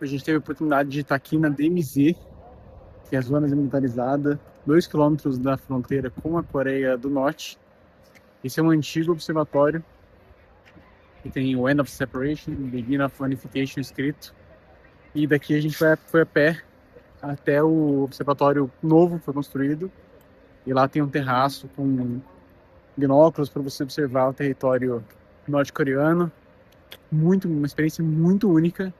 A gente teve a oportunidade de estar aqui na DMZ, que é a zona desmilitarizada, 2 quilômetros da fronteira com a Coreia do Norte. Esse é um antigo observatório que tem o End of Separation, Begin of Unification escrito. E daqui a gente foi a pé até o observatório novo que foi construído. E lá tem um terraço com binóculos para você observar o território norte-coreano. Uma experiência muito única.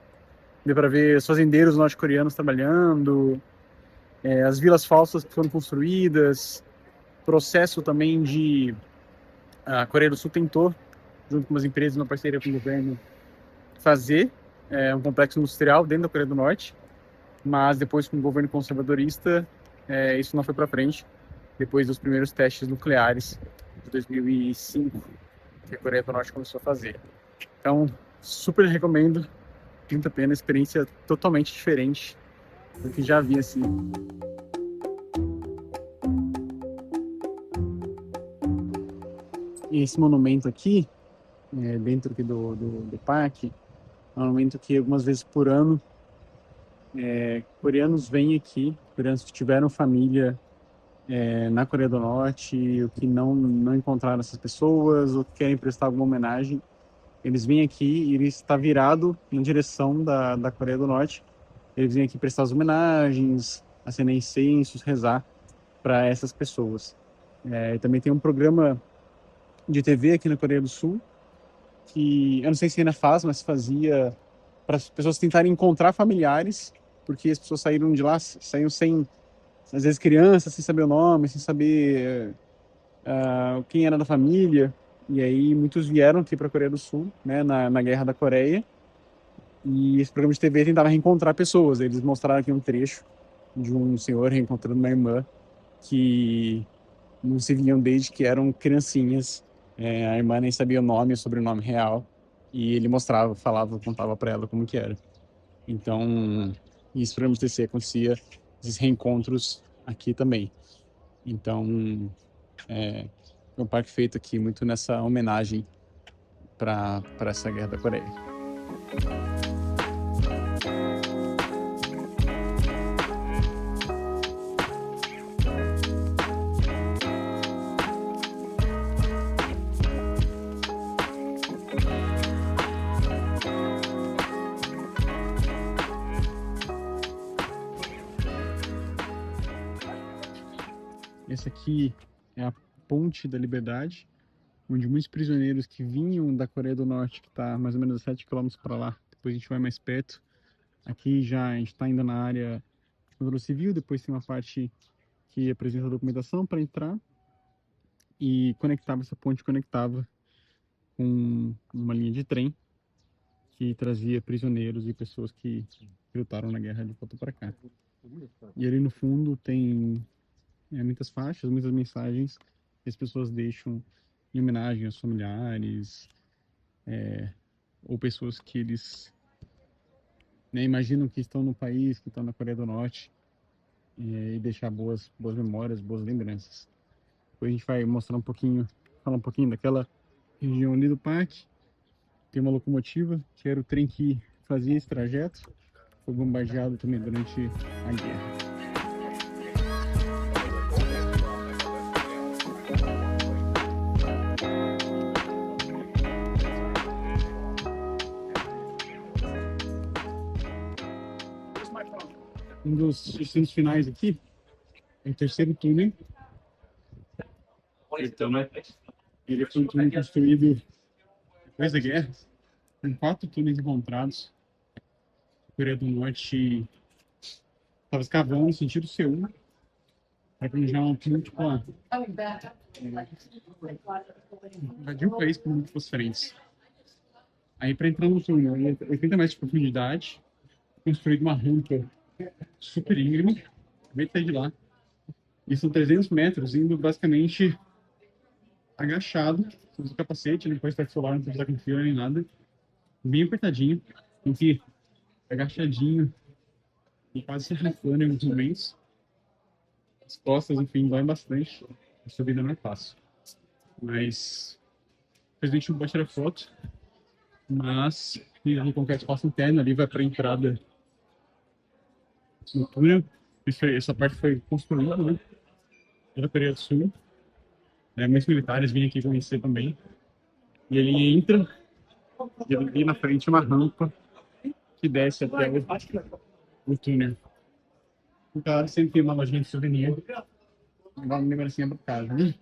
Deu para ver os fazendeiros norte-coreanos trabalhando, as vilas falsas que foram construídas, processo também de... A Coreia do Sul tentou, junto com umas empresas, uma parceria com o governo, fazer um complexo industrial dentro da Coreia do Norte, mas depois com o governo conservadorista, isso não foi para frente, depois dos primeiros testes nucleares de 2005, que a Coreia do Norte começou a fazer. Então, super recomendo, muito a pena, experiência totalmente diferente do que já vi assim. E esse monumento aqui, dentro aqui do parque, é um monumento que algumas vezes por ano coreanos vêm aqui, coreanos que tiveram família na Coreia do Norte, ou que não encontraram essas pessoas, ou que querem prestar alguma homenagem. Eles vêm aqui e ele está virado na direção da Coreia do Norte. Eles vêm aqui prestar as homenagens, acender incensos, rezar para essas pessoas. Também tem um programa de TV aqui na Coreia do Sul, que eu não sei se ainda faz, mas fazia para as pessoas tentarem encontrar familiares, porque as pessoas saíram de lá, saíram sem, às vezes crianças, sem saber o nome, sem saber quem era da família. E aí muitos vieram aqui para a Coreia do Sul, né, na Guerra da Coreia. E esse programa de TV tentava reencontrar pessoas. Eles mostraram aqui um trecho de um senhor reencontrando uma irmã que não se viam desde que eram criancinhas. A irmã nem sabia o nome, o sobrenome real. E ele mostrava, falava, contava para ela como que era. Então, isso programa de TC acontecia, esses reencontros aqui também. Então, é um parque feito aqui muito nessa homenagem para essa Guerra da Coreia. Esse aqui é a Ponte da Liberdade, onde muitos prisioneiros que vinham da Coreia do Norte, que está mais ou menos a 7 quilômetros para lá, depois a gente vai mais perto. Aqui já a gente está ainda na área de controle civil, depois tem uma parte que apresenta a documentação para entrar, e essa ponte conectava com uma linha de trem que trazia prisioneiros e pessoas que lutaram na guerra de volta para cá. E ali no fundo tem muitas faixas, muitas mensagens que as pessoas deixam em homenagem aos familiares, ou pessoas que eles imaginam que estão no país, que estão na Coreia do Norte, e deixar boas memórias, boas lembranças. Depois a gente vai mostrar falar um pouquinho daquela região ali do parque. Tem uma locomotiva, que era o trem que fazia esse trajeto, foi bombardeado também durante a guerra. Um dos destinos finais aqui é o terceiro túnel. Então, ele foi um túnel construído depois da guerra, com 4 túneis encontrados. A Coreia do Norte estava escavando no sentido Seul, para planejar um túnel invadir o país por múltiplas frentes. Aí, para entrar no túnel, 80 metros de profundidade, construído uma rampa super íngreme, acabei de sair de lá. E são 300 metros, indo basicamente agachado, sem usar capacete, não pode estar solar, não pode estar com fio nem nada. Bem apertadinho, tem que ir agachadinho e quase se arrastando em alguns momentos. As costas, enfim, doem bastante. A subida não é fácil. Mas, infelizmente, não pode tirar foto. Mas em qualquer espaço interno ali vai para a entrada no túnel. Essa parte foi construída, né? Pela Coreia do Sul. Muitos militares vêm aqui conhecer também. E ele entra, e ali na frente uma rampa que desce até o túnel. O cara sempre tem uma lojinha de souvenir. Dá uma lembrancinha pra casa, né?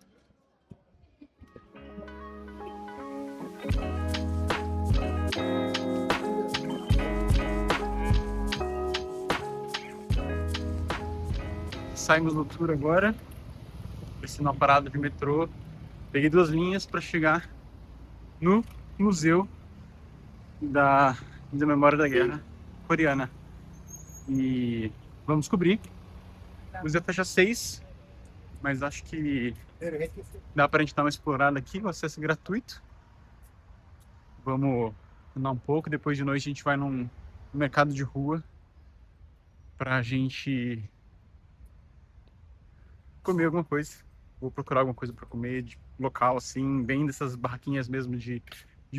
Saímos do tour agora, descendo uma parada de metrô. Peguei 2 linhas para chegar no Museu da Memória da Guerra Coreana. E vamos descobrir. O museu fecha às 6, mas acho que dá pra gente dar uma explorada aqui. O acesso é gratuito. Vamos andar um pouco. Depois de noite a gente vai num mercado de rua pra gente comer alguma coisa. Vou procurar alguma coisa para comer de local, assim, bem dessas barraquinhas mesmo de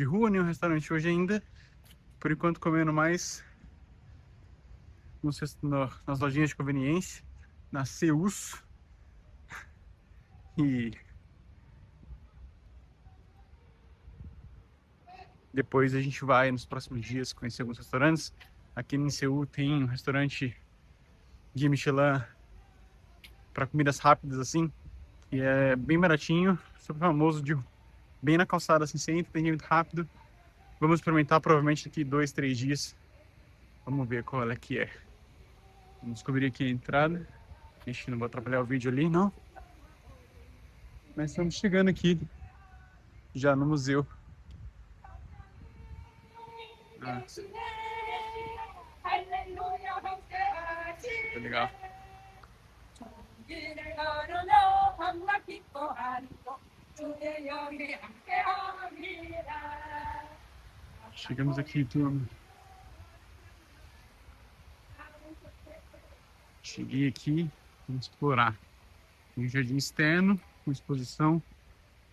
rua, nenhum restaurante hoje ainda. Por enquanto comendo mais nas lojinhas de conveniência, na Seus. E depois a gente vai nos próximos dias conhecer alguns restaurantes. Aqui em Seul tem um restaurante de Michelin para comidas rápidas assim, e é bem baratinho, super famoso, bem na calçada assim, sempre tem muito rápido. Vamos experimentar provavelmente daqui 2, 3 dias. Vamos ver qual é que é. Vamos descobrir aqui a entrada. Ixi, não vou atrapalhar o vídeo ali, não. Mas estamos chegando aqui, já no museu. Ah, tá legal. Chegamos aqui, turma. Cheguei aqui, vamos explorar. Tem um jardim externo, com exposição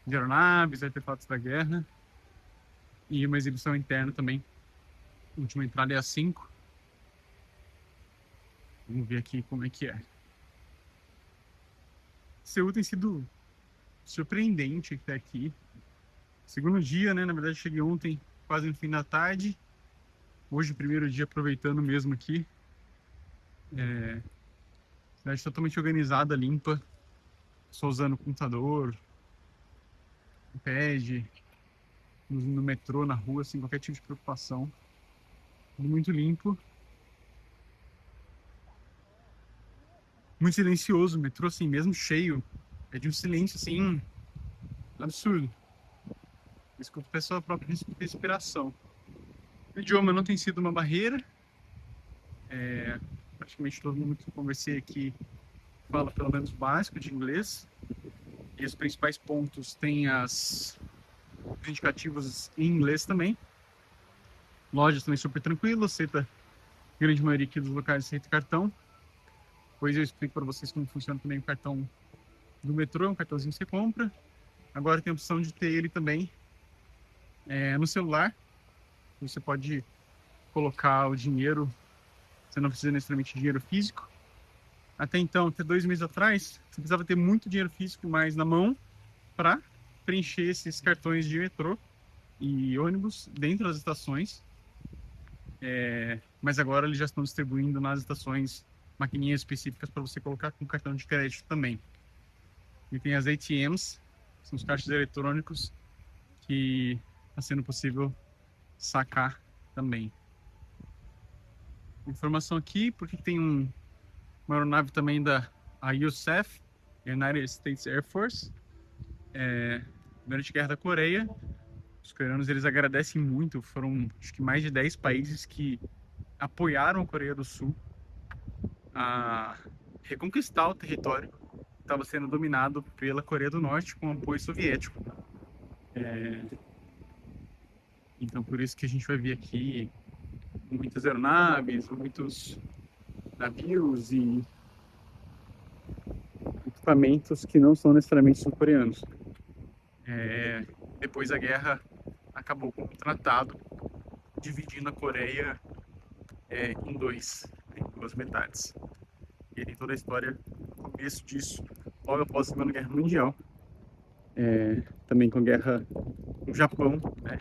de aeronaves, artefatos da guerra. E uma exibição interna também. A última entrada é às 5. Vamos ver aqui como é que é. Seul tem sido surpreendente até aqui. Segundo dia, né? Na verdade, cheguei ontem, quase no fim da tarde. Hoje, primeiro dia, aproveitando mesmo aqui. Cidade totalmente organizada, limpa. Só usando computador, iPad, no metrô, na rua, sem qualquer tipo de preocupação. Tudo muito limpo. Muito silencioso. O metrô, assim, mesmo cheio. É de um silêncio, assim, absurdo. Escuto a própria respiração. O idioma não tem sido uma barreira. Praticamente todo mundo que eu conversei aqui fala pelo menos básico de inglês. E os principais pontos têm os indicativos em inglês também. Lojas também super tranquilas, aceita a grande maioria aqui dos locais aceita cartão. Depois eu explico para vocês como funciona também o cartão do metrô, um cartãozinho que você compra. Agora tem a opção de ter ele também no celular. Você pode colocar o dinheiro, você não precisa necessariamente de dinheiro físico. Até então, até 2 meses atrás, você precisava ter muito dinheiro físico mais na mão para preencher esses cartões de metrô e ônibus dentro das estações. Mas agora eles já estão distribuindo nas estações maquininhas específicas para você colocar com cartão de crédito também. E tem as ATMs, são os caixas eletrônicos que está sendo possível sacar também. Informação aqui, porque tem uma aeronave também da USAF, United States Air Force, durante a Guerra da Coreia. Os coreanos, eles agradecem muito, foram acho que mais de 10 países que apoiaram a Coreia do Sul a reconquistar o território que estava sendo dominado pela Coreia do Norte com apoio soviético. Então por isso que a gente vai ver aqui muitas aeronaves, muitos navios e equipamentos que não são necessariamente sul-coreanos. Depois a guerra acabou com um tratado dividindo a Coreia em duas metades. E aí tem toda a história, o começo disso, logo após a Segunda Guerra Mundial. Também com a guerra com o Japão, né,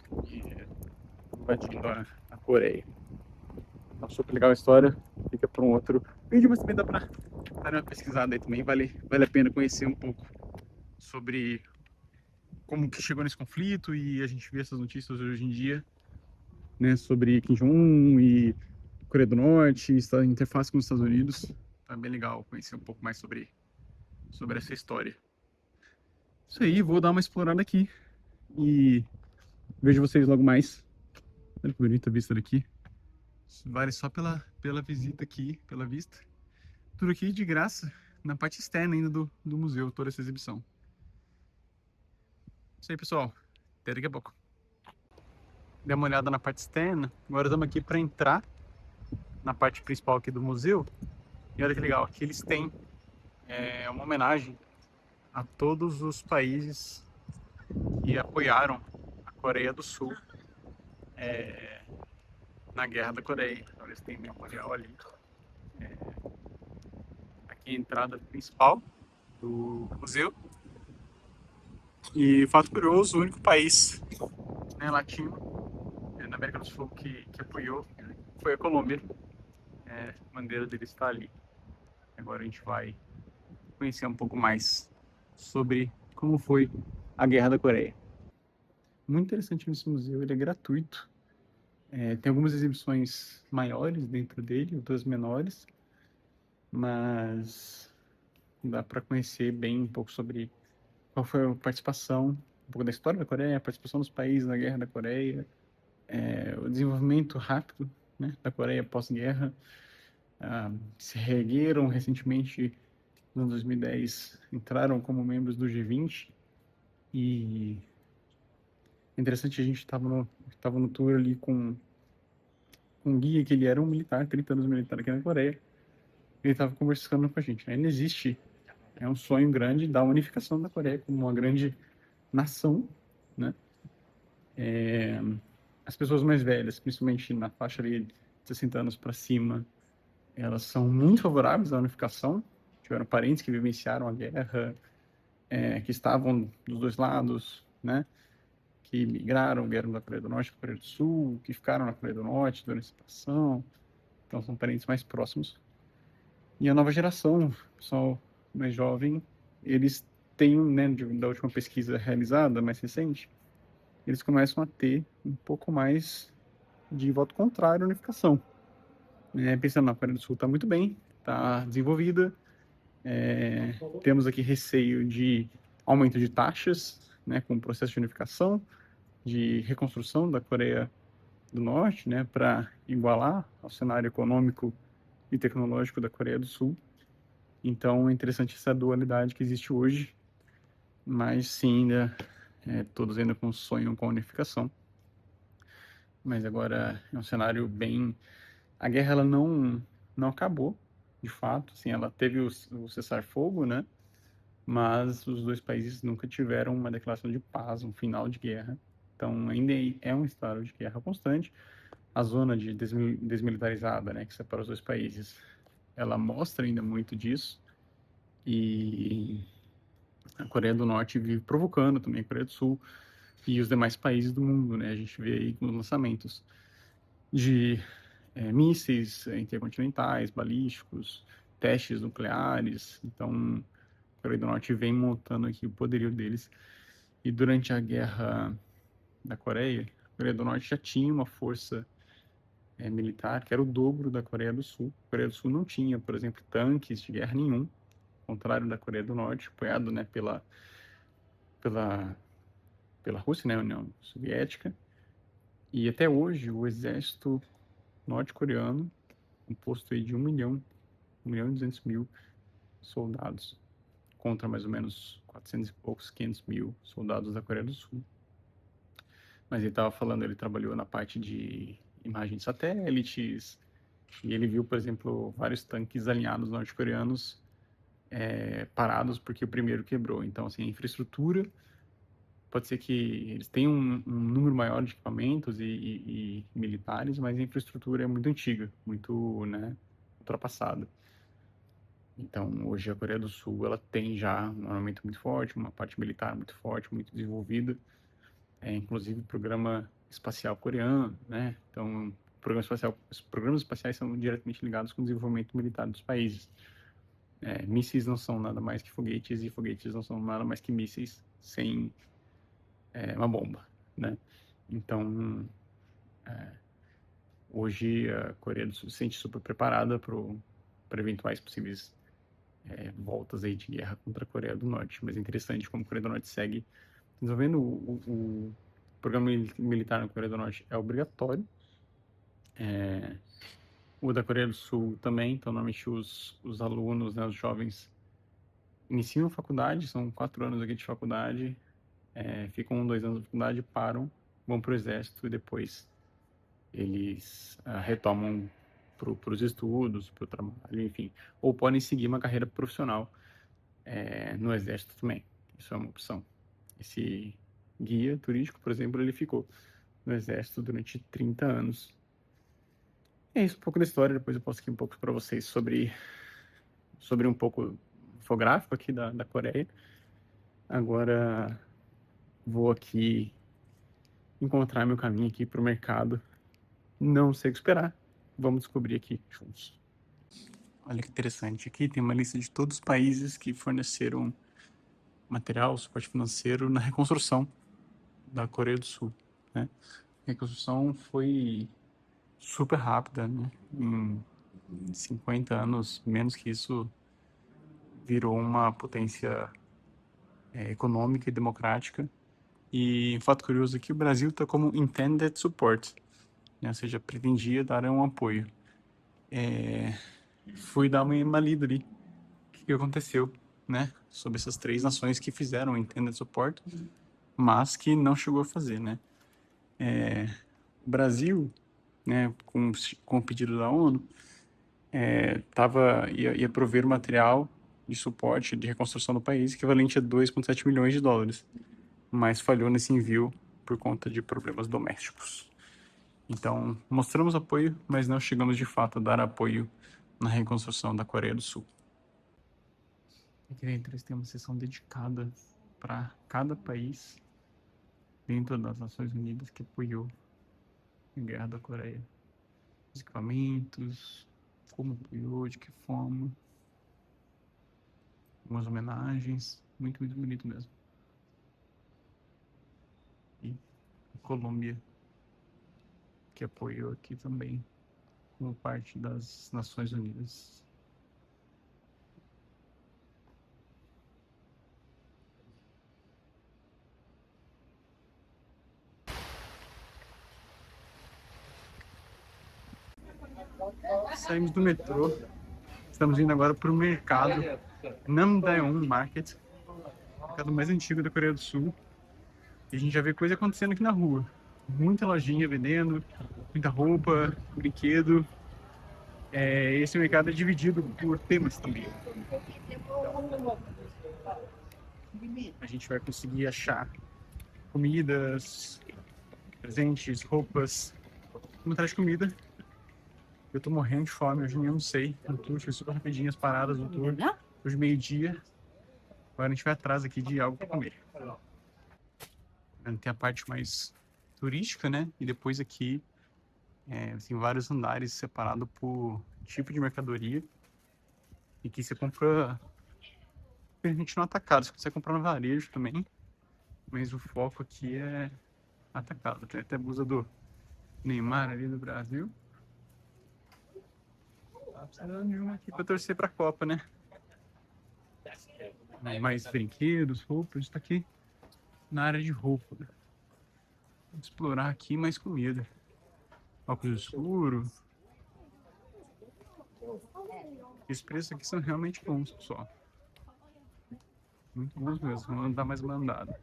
invadindo a Coreia. Então, super legal a história, fica para um outro vídeo, mas também dá para dar uma pesquisada aí também, vale a pena conhecer um pouco sobre como que chegou nesse conflito e a gente vê essas notícias hoje em dia, né, sobre Kim Jong-un e Coreia do Norte, a interface com os Estados Unidos. Então é bem legal conhecer um pouco mais sobre essa história. Isso aí, vou dar uma explorada aqui e vejo vocês logo mais. Olha que bonita a vista daqui. Vale só pela visita aqui, pela vista. Tudo aqui de graça, na parte externa ainda do museu, toda essa exibição. Isso aí, pessoal. Até daqui a pouco. Dê uma olhada na parte externa. Agora estamos aqui para entrar na parte principal aqui do museu. E olha que legal, aqui eles têm uma homenagem a todos os países que apoiaram a Coreia do Sul na Guerra da Coreia. Então eles têm memorial ali. Aqui é a entrada principal do museu. E fato curioso, o único país latino na América do Sul que apoiou foi a Colômbia. A bandeira dele está ali. Agora a gente vai conhecer um pouco mais sobre como foi a Guerra da Coreia. Muito interessante nesse museu, ele é gratuito. Tem algumas exibições maiores dentro dele, outras menores, mas dá para conhecer bem um pouco sobre qual foi a participação, um pouco da história da Coreia, a participação dos países na Guerra da Coreia, o desenvolvimento rápido, né, da Coreia pós-guerra. Se reergueram recentemente, no 2010, entraram como membros do G20 e é interessante, a gente estava no tour ali com um guia que ele era um militar, 30 anos militar aqui na Coreia. Ele estava conversando com a gente. Ainda existe, é um sonho grande da unificação da Coreia como uma grande nação, né? As pessoas mais velhas, principalmente na faixa ali de 60 anos para cima, elas são muito favoráveis à unificação. Tiveram parentes que vivenciaram a guerra, que estavam dos dois lados, né? Que migraram, vieram da Coreia do Norte para a Coreia do Sul, que ficaram na Coreia do Norte durante a situação. Então são parentes mais próximos. E a nova geração, o pessoal mais jovem, eles têm, né, da última pesquisa realizada, mais recente, eles começam a ter um pouco mais de voto contrário à unificação. Pensando na Coreia do Sul está muito bem, está desenvolvida, temos aqui receio de aumento de taxas, né, com o processo de unificação, de reconstrução da Coreia do Norte, né, para igualar ao cenário econômico e tecnológico da Coreia do Sul. Então é interessante essa dualidade que existe hoje, mas sim, ainda todos ainda com sonho com a unificação. Mas agora é um cenário bem... A guerra ela não acabou, de fato, assim, ela teve o cessar-fogo, né? Mas os dois países nunca tiveram uma declaração de paz, um final de guerra. Então ainda é um estado de guerra constante. A zona de desmilitarizada, né, que separa os dois países, ela mostra ainda muito disso. E a Coreia do Norte vive provocando também a Coreia do Sul e os demais países do mundo, né? A gente vê aí com os lançamentos de mísseis intercontinentais, balísticos, testes nucleares. Então, a Coreia do Norte vem montando aqui o poderio deles. E durante a Guerra da Coreia, a Coreia do Norte já tinha uma força militar que era o dobro da Coreia do Sul. A Coreia do Sul não tinha, por exemplo, tanques de guerra nenhum, ao contrário da Coreia do Norte, apoiado, né, pela Rússia, né, União Soviética. E até hoje o exército norte-coreano, composto aí de 1 milhão e 200 mil soldados, contra mais ou menos 400 e poucos, 500 mil soldados da Coreia do Sul. Mas ele estava falando, ele trabalhou na parte de imagem de satélites, e ele viu, por exemplo, vários tanques alinhados norte-coreanos parados porque o primeiro quebrou. Então, assim, a infraestrutura pode ser que eles tenham um número maior de equipamentos e militares, mas a infraestrutura é muito antiga, muito, né, ultrapassada. Então, hoje a Coreia do Sul, ela tem já um armamento muito forte, uma parte militar muito forte, muito desenvolvida, inclusive o programa espacial coreano, né? Então, os programas espaciais são diretamente ligados com o desenvolvimento militar dos países. Mísseis não são nada mais que foguetes, e foguetes não são nada mais que mísseis sem uma bomba, né? Então, hoje a Coreia do Sul se sente super preparada para eventuais possíveis voltas aí de guerra contra a Coreia do Norte. Mas é interessante como a Coreia do Norte segue desenvolvendo o programa militar na Coreia do Norte é obrigatório. O da Coreia do Sul também, então normalmente os alunos, né, os jovens iniciam a faculdade, são 4 anos aqui de faculdade, ficam 2 anos de faculdade, param, vão para o exército e depois eles retomam para os estudos, para o trabalho, enfim. Ou podem seguir uma carreira profissional no exército também. Isso é uma opção. Esse guia turístico, por exemplo, ele ficou no exército durante 30 anos. É isso, um pouco da história. Depois eu posso aqui um pouco para vocês sobre um pouco infográfico aqui da Coreia. Agora vou aqui encontrar meu caminho aqui para o mercado. Não sei o que esperar. Vamos descobrir aqui juntos. Olha que interessante. Aqui tem uma lista de todos os países que forneceram material, suporte financeiro na reconstrução da Coreia do Sul, né? A reconstrução foi super rápida, né? Em 50 anos, menos que isso, virou uma potência econômica e democrática. E um fato curioso aqui, o Brasil está como intended support, né? Ou seja, pretendia dar um apoio. Fui dar uma lida ali, o que aconteceu, né? Sobre essas 3 nações que fizeram o intended support, mas que não chegou a fazer, né? O Brasil, né, com o pedido da ONU, ia prover material de suporte de reconstrução do país equivalente a 2,7 milhões de dólares, mas falhou nesse envio por conta de problemas domésticos. Então, mostramos apoio, mas não chegamos de fato a dar apoio na reconstrução da Coreia do Sul. Aqui dentro eles têm uma seção dedicada para cada país dentro das Nações Unidas que apoiou a guerra da Coreia. Os equipamentos, como apoiou, de que forma, algumas homenagens, muito, muito bonito mesmo. E a Colômbia, que apoiou aqui também, como parte das Nações Unidas. Saímos do metrô, estamos indo agora para o mercado Namdaeon Market, o mercado mais antigo da Coreia do Sul. E a gente já vê coisa acontecendo aqui na rua. Muita lojinha vendendo, muita roupa, brinquedo. Esse mercado é dividido por temas também. A gente vai conseguir achar comidas, presentes, roupas. Vamos atrás de comida. Eu tô morrendo de fome, hoje eu não sei. O tour foi super rapidinho, as paradas do tour. Hoje meio-dia. Agora a gente vai atrás aqui de algo para comer. Tem a parte mais turística, né? E depois aqui tem vários andares separados por tipo de mercadoria. E aqui você compra, permite no atacado. Você consegue comprar no varejo também. Mas o foco aqui é atacado. Tem até a blusa do Neymar ali do Brasil. Tá precisando de uma aqui pra torcer pra Copa, né? Mais brinquedos, roupas. Tá aqui na área de roupa. Vamos explorar aqui mais comida. Óculos escuros. Esses preços aqui são realmente bons, pessoal. Muito bons mesmo. Vamos dar mais uma andada.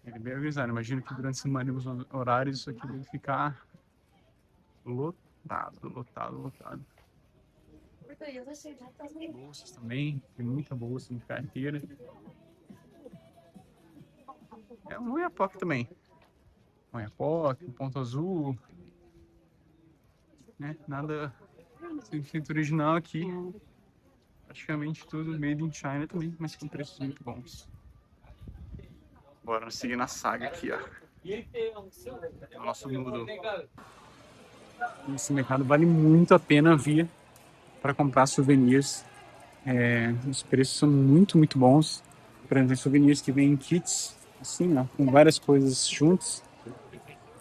Ele bem organizado. Imagino que durante a semana, os horários, isso aqui deve ficar lotado, lotado, lotado. Bolsas também, tem muita bolsa de carteira. É um Oiapoque também. Um Oiapoque, um Ponto Azul, né? Nada 100% original aqui. Praticamente tudo made in China também, mas com preços muito bons. Bora seguir na saga aqui, ó. O nosso noodle. Esse mercado vale muito a pena vir para comprar souvenirs. Os preços são muito bons. Por exemplo, tem souvenirs que vêm em kits, assim, ó, com várias coisas juntas.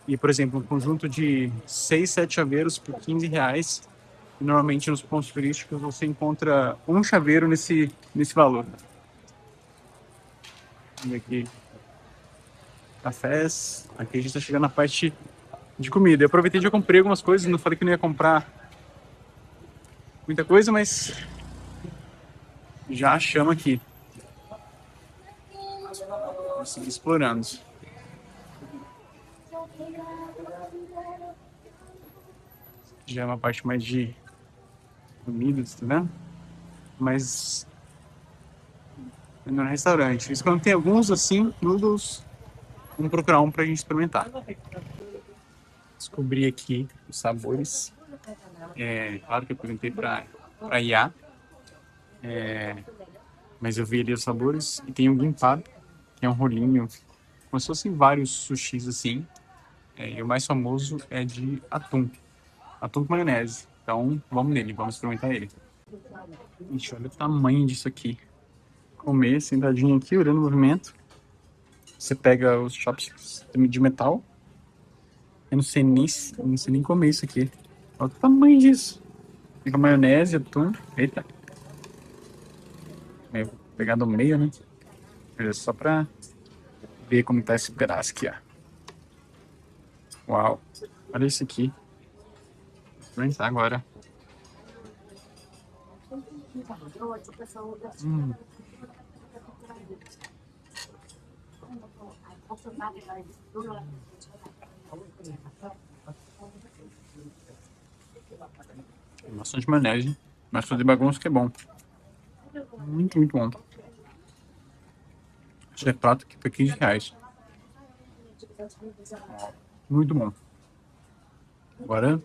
E, por exemplo, um conjunto de 6, 7 chaveiros por R$ 15. E normalmente nos pontos turísticos você encontra um chaveiro nesse valor. Vamos ver aqui. Cafés. Aqui a gente tá chegando na parte de comida. Eu aproveitei e já comprei algumas coisas. Não falei que não ia comprar muita coisa, mas já achamos aqui. Vamos seguir explorando. Já é uma parte mais de comidas, tá vendo? Mas no restaurante. Isso quando tem alguns assim, noodles, vamos procurar um pra gente experimentar. Descobri aqui os sabores. Claro que eu perguntei pra Iá. Mas eu vi ali os sabores e tem o gimbap, que é um rolinho, como se fossem vários sushis assim. E o mais famoso é de atum. Atum com maionese. Então vamos nele, vamos experimentar ele. Ixi, olha o tamanho disso aqui. Comer sentadinho aqui, olhando o movimento. Você pega os chopsticks de metal. Eu não sei nem comer isso aqui. Olha o tamanho disso. Fica maionese, atum. Eita. Vou pegar do meio, né? Só pra ver como tá esse pedaço aqui, ó. Uau. Olha isso aqui. Vou experimentar agora. Tem bastante maionese, mas fazer bagunça que é bom. Muito bom. Esse prato aqui foi R$ 15. Muito bom. Bora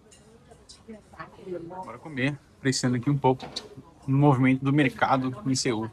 comer, apreciando aqui um pouco no movimento do mercado em Seul.